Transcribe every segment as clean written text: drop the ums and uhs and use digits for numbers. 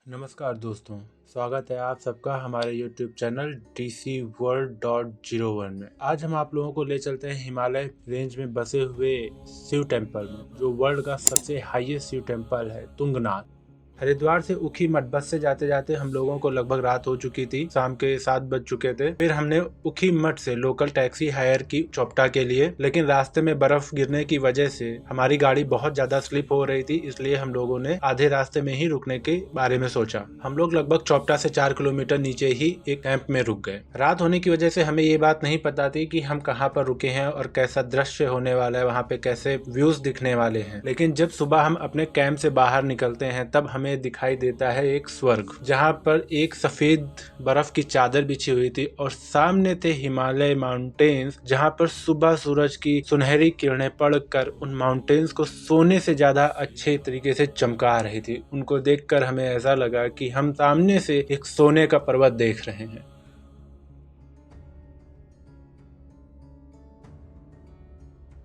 नमस्कार दोस्तों, स्वागत है आप सबका हमारे YouTube चैनल DCWorld.01 में। आज हम आप लोगों को ले चलते हैं हिमालय रेंज में बसे हुए शिव टेम्पल में, जो वर्ल्ड का सबसे हाईएस्ट शिव टेम्पल है, तुंगनाथ। हरिद्वार से ऊखीमठ बस से जाते जाते हम लोगों को लगभग रात हो चुकी थी, शाम के 7 बज चुके थे। फिर हमने ऊखीमठ से लोकल टैक्सी हायर की चोपटा के लिए, लेकिन रास्ते में बर्फ गिरने की वजह से हमारी गाड़ी बहुत ज्यादा स्लिप हो रही थी, इसलिए हम लोगों ने आधे रास्ते में ही रुकने के बारे में सोचा। हम लोग लगभग चोपटा से 4 किलोमीटर नीचे ही एक कैंप में रुक गए। रात होने की वजह से हमें ये बात नहीं पता थी कि हम कहाँ पर रुके हैं और कैसा दृश्य होने वाला है, वहाँ पे कैसे व्यूज दिखने वाले हैं। लेकिन जब सुबह हम अपने कैंप से बाहर निकलते हैं तब हमें दिखाई देता है एक स्वर्ग, जहाँ पर एक सफेद बर्फ की चादर बिछी हुई थी और सामने थे हिमालय माउंटेन्स, जहाँ पर सुबह सूरज की सुनहरी किरणें पड़कर उन माउंटेन्स को सोने से ज्यादा अच्छे तरीके से चमका रही थी। उनको देखकर हमें ऐसा लगा कि हम सामने से एक सोने का पर्वत देख रहे हैं।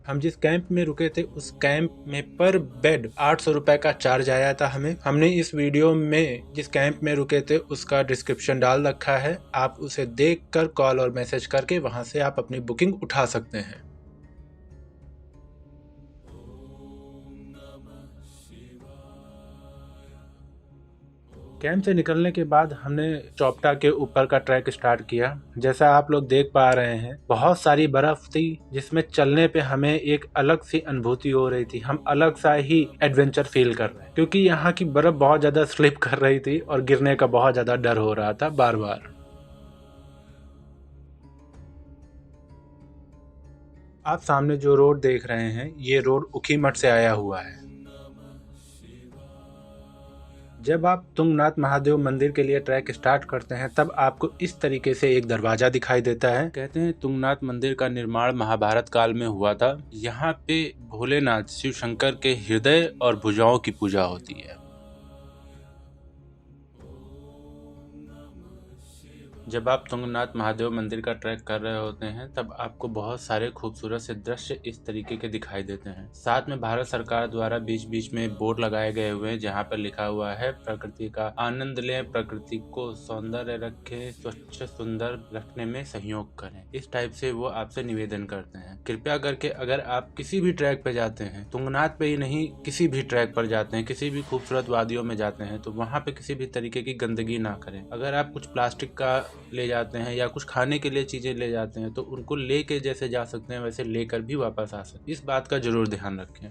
हम जिस कैंप में रुके थे उस कैंप में पर बेड 800 रुपए का चार्ज आया था हमें। हमने इस वीडियो में जिस कैंप में रुके थे उसका डिस्क्रिप्शन डाल रखा है, आप उसे देखकर कॉल और मैसेज करके वहां से आप अपनी बुकिंग उठा सकते हैं। कैंप से निकलने के बाद हमने चोपटा के ऊपर का ट्रैक स्टार्ट किया। जैसा आप लोग देख पा रहे हैं, बहुत सारी बर्फ थी जिसमें चलने पे हमें एक अलग सी अनुभूति हो रही थी। हम अलग सा ही एडवेंचर फील कर रहे हैं, क्योंकि यहाँ की बर्फ बहुत ज्यादा स्लिप कर रही थी और गिरने का बहुत ज्यादा डर हो रहा था बार बार। आप सामने जो रोड देख रहे हैं, ये रोड ऊखीमठ से आया हुआ है। जब आप तुंगनाथ महादेव मंदिर के लिए ट्रैक स्टार्ट करते हैं तब आपको इस तरीके से एक दरवाजा दिखाई देता है। कहते हैं तुंगनाथ मंदिर का निर्माण महाभारत काल में हुआ था। यहाँ पे भोलेनाथ शिव शंकर के हृदय और भुजाओं की पूजा होती है। जब आप तुंगनाथ महादेव मंदिर का ट्रैक कर रहे होते हैं तब आपको बहुत सारे खूबसूरत से दृश्य इस तरीके के दिखाई देते हैं। साथ में भारत सरकार द्वारा बीच बीच में बोर्ड लगाए गए हुए हैं जहाँ पर लिखा हुआ है, प्रकृति का आनंद लें, प्रकृति को सौंदर्य रखें, स्वच्छ सुंदर रखने में सहयोग करें। इस टाइप से वो आपसे निवेदन करते हैं। कृपया करके अगर आप किसी भी ट्रैक पे जाते हैं, तुंगनाथ पे ही नहीं किसी भी ट्रैक पर जाते हैं, किसी भी खूबसूरत वादियों में जाते हैं, तो वहाँ पे किसी भी तरीके की गंदगी ना करें। अगर आप कुछ प्लास्टिक का ले जाते हैं या कुछ खाने के लिए चीजें ले जाते हैं तो उनको लेके जैसे जा सकते हैं वैसे लेकर भी वापस आ सकते हैं। इस बात का जरूर ध्यान रखें।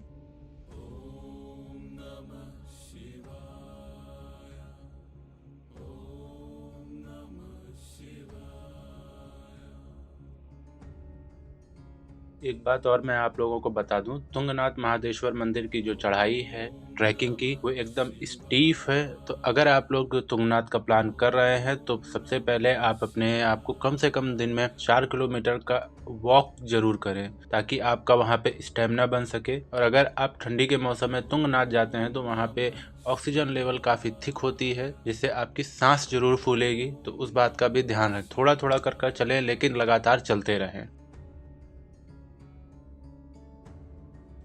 एक बात और मैं आप लोगों को बता दूं, तुंगनाथ महादेश्वर मंदिर की जो चढ़ाई है ट्रैकिंग की, वो एकदम स्टीफ है। तो अगर आप लोग तुंगनाथ का प्लान कर रहे हैं तो सबसे पहले आप अपने आप को कम से कम दिन में 4 किलोमीटर का वॉक जरूर करें, ताकि आपका वहाँ पे स्टेमिना बन सके। और अगर आप ठंडी के मौसम में तुंगनाथ जाते हैं तो वहाँ पे ऑक्सीजन लेवल काफ़ी थिक होती है, जिससे आपकी सांस जरूर फूलेगी। तो उस बात का भी ध्यान रखें। थोड़ा थोड़ा कर चलें, लेकिन लगातार चलते रहें।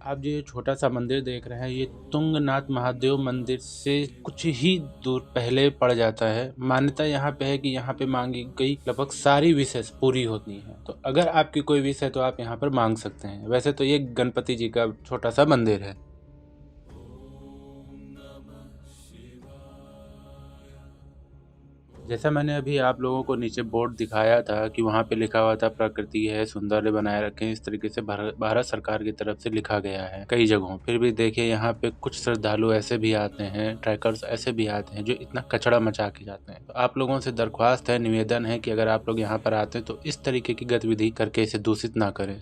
आप जो ये छोटा सा मंदिर देख रहे हैं, ये तुंगनाथ महादेव मंदिर से कुछ ही दूर पहले पड़ जाता है। मान्यता यहाँ पे है कि यहाँ पे मांगी गई लगभग सारी विशेष पूरी होती हैं। तो अगर आपकी कोई विश है तो आप यहाँ पर मांग सकते हैं। वैसे तो ये गणपति जी का छोटा सा मंदिर है। जैसा मैंने अभी आप लोगों को नीचे बोर्ड दिखाया था कि वहाँ पे लिखा हुआ था, प्रकृति है सौंदर्य बनाए रखें, इस तरीके से भारत सरकार की तरफ से लिखा गया है कई जगहों। फिर भी देखिए यहाँ पे कुछ श्रद्धालु ऐसे भी आते हैं, ट्रैकर्स ऐसे भी आते हैं जो इतना कचरा मचा के जाते हैं। तो आप लोगों से दरख्वास्त है, निवेदन है कि अगर आप लोग यहाँ पर आते हैं तो इस तरीके की गतिविधि करके इसे दूषित ना करें।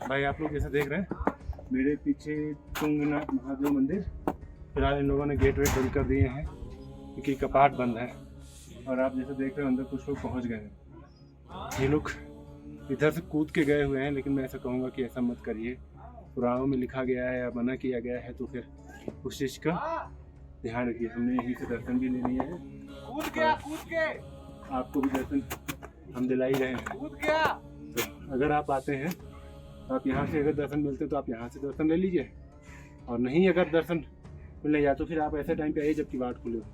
भाई आप लोग जैसे देख रहे हैं मेरे पीछे तुंगनाथ महादेव मंदिर, फिलहाल इन लोगों ने गेट वेट बंद कर दिए हैं क्योंकि कपाट बंद है। और आप जैसे देख रहे हो अंदर कुछ लोग पहुंच गए हैं। ये लोग इधर से कूद के गए हुए हैं, लेकिन मैं ऐसा कहूँगा कि ऐसा मत करिए। पुराणों में लिखा गया है या मना किया गया है, तो फिर उस चीज़ का ध्यान रखिए। हमने यहीं से दर्शन भी ले लिए हैं। कूद के आपको भी दर्शन हम दिला ही रहे हैं। तो अगर आप आते हैं तो आप यहाँ से अगर दर्शन मिलते हैं तो आप यहाँ से दर्शन ले लीजिए, और नहीं अगर दर्शन मिलने या तो फिर आप ऐसे टाइम पे आइए जबकि वाट खुले हो,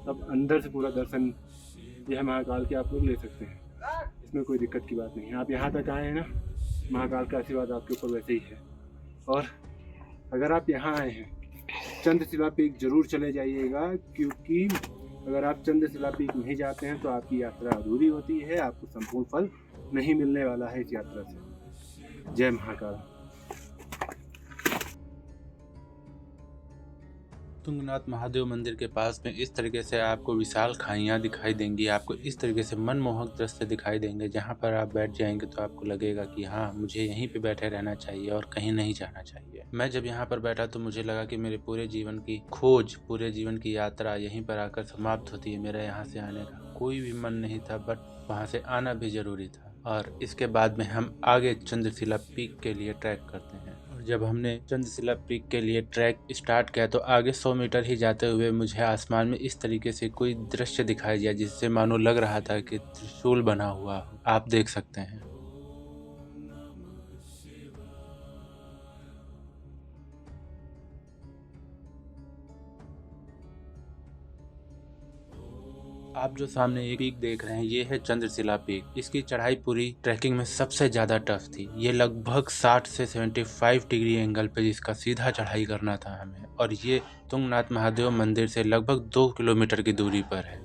तब अंदर से पूरा दर्शन जो है महाकाल के आप लोग ले सकते हैं। इसमें कोई दिक्कत की बात नहीं है। आप यहाँ तक आए हैं ना, महाकाल का आशीर्वाद आपके ऊपर वैसे ही है। और अगर आप यहाँ आए हैं चंद्रशिला पीक जरूर चले जाइएगा, क्योंकि अगर आप चंद्रशिला पीक नहीं जाते हैं तो आपकी यात्रा अधूरी होती है, आपको संपूर्ण फल नहीं मिलने वाला है इस यात्रा से। जय महाकाल। तुंगनाथ महादेव मंदिर के पास में इस तरीके से आपको विशाल खाइयाँ दिखाई देंगी, आपको इस तरीके से मनमोहक दृश्य दिखाई देंगे, जहाँ पर आप बैठ जाएंगे तो आपको लगेगा कि हाँ, मुझे यहीं पे बैठे रहना चाहिए और कहीं नहीं जाना चाहिए। मैं जब यहाँ पर बैठा तो मुझे लगा कि मेरे पूरे जीवन की खोज, पूरे जीवन की यात्रा यहीं पर आकर समाप्त होती है। मेरा यहाँ से आने का कोई भी मन नहीं था, बट वहाँ से आना भी जरूरी था। और इसके बाद में हम आगे चंद्रशिला पीक के लिए ट्रैक करते हैं। और जब हमने चंद्रशिला पीक के लिए ट्रैक स्टार्ट किया तो आगे 100 मीटर ही जाते हुए मुझे आसमान में इस तरीके से कोई दृश्य दिखाई दिया, जिससे मानो लग रहा था कि त्रिशूल बना हुआ हो। आप देख सकते हैं। आप जो सामने एक पीक देख रहे हैं ये है चंद्रशिला पीक। इसकी चढ़ाई पूरी ट्रैकिंग में सबसे ज्यादा टफ थी। ये लगभग 60 से 75 डिग्री एंगल पे इसका सीधा चढ़ाई करना था हमें, और ये तुंगनाथ महादेव मंदिर से लगभग 2 किलोमीटर की दूरी पर है।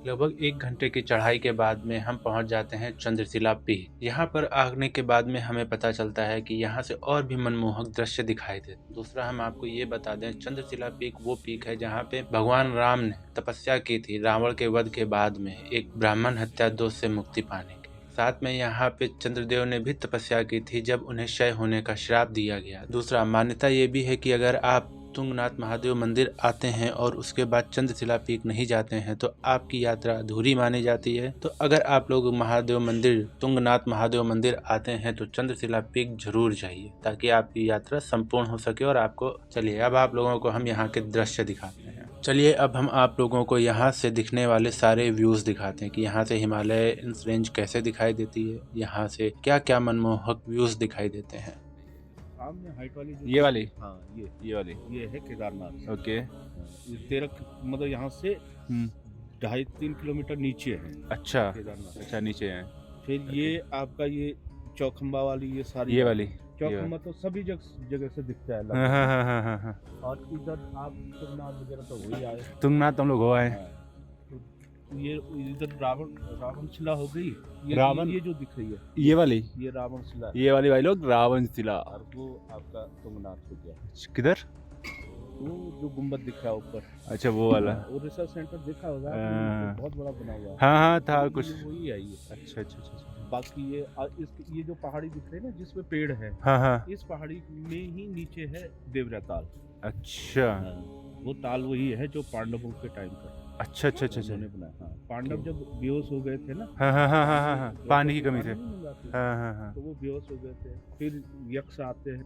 लगभग 1 घंटे की चढ़ाई के बाद में हम पहुंच जाते हैं चंद्रशिला पीक। यहाँ पर आने के बाद में हमें पता चलता है कि यहाँ से और भी मनमोहक दृश्य दिखाई देते। दूसरा हम आपको ये बता दें, चंद्रशिला पीक वो पीक है जहाँ पे भगवान राम ने तपस्या की थी रावण के वध के बाद में एक ब्राह्मण हत्या दोष से मुक्ति पाने के। साथ में यहाँ पे चंद्रदेव ने भी तपस्या की थी जब उन्हें क्षय होने का श्राप दिया गया। दूसरा मान्यता ये भी है कि अगर आप तुंगनाथ महादेव मंदिर आते हैं और उसके बाद चंद्रशिला पीक नहीं जाते हैं तो आपकी यात्रा अधूरी मानी जाती है। तो अगर आप लोग महादेव मंदिर, तुंगनाथ महादेव मंदिर आते हैं तो चंद्रशिला पीक जरूर जाइए, ताकि आपकी यात्रा संपूर्ण हो सके। और आपको चलिए अब आप लोगों को हम यहाँ के दृश्य दिखाते हैं। चलिए अब हम आप लोगों को यहाँ से दिखने वाले सारे व्यूज दिखाते हैं कि यहाँ से हिमालय रेंज कैसे दिखाई देती है, यहाँ से क्या क्या मनमोहक व्यूज दिखाई देते हैं। सामने हाइट वाली जो ये वाली? हाँ ये वाली? ये है केदारनाथ। ओके। ये 13 मतलब यहाँ से 2.5-3 किलोमीटर नीचे है अच्छा केदारनाथ। अच्छा, नीचे है। फिर ये आपका ये चौखंबा वाली ये सारी ये वाली? चौखंबा तो सभी जगह से दिखता है हाँ हाँ हाँ हाँ हाँ। और इधर आप तुंगनाथ वगैरह तो वही आए। तुंगनाथ हम लोग हो आए। हाँ। तो ये इधर रावण शिला हो गई। ये जो दिख रही है ये वाली? ये रावण शिला है। ये वाली भाई लोग रावण शिला। और वो आपका तुंगनाथ हो गया। किधर? वो जो गुम्बद दिख रहा है ऊपर। अच्छा वो वाला। वो रिसर्च सेंटर देखा होगा, हाँ। बहुत बड़ा बना हुआ है। हाँ हाँ था कुछ। वही है ये। अच्छा अच्छा अच्छा। बाकी ये जो पहाड़ी दिख रही है ना जिसमें पेड़ है, हाँ हाँ। इस पहाड़ी में ही नीचे है देवरा ताल। अच्छा वो ताल वही है जो पांडवों के टाइम का। अच्छा अच्छा अच्छा अच्छा। उन्होंने बनाया। हाँ, पांडव जब बेहोश हो गए थे ना। हाँ हाँ हाँ हाँ हाँ, पानी की कमी से। नहीं मिल रहा था, हाँ हाँ हाँ। तो वो बेहोश हो गए थे। फिर यक्ष आते हैं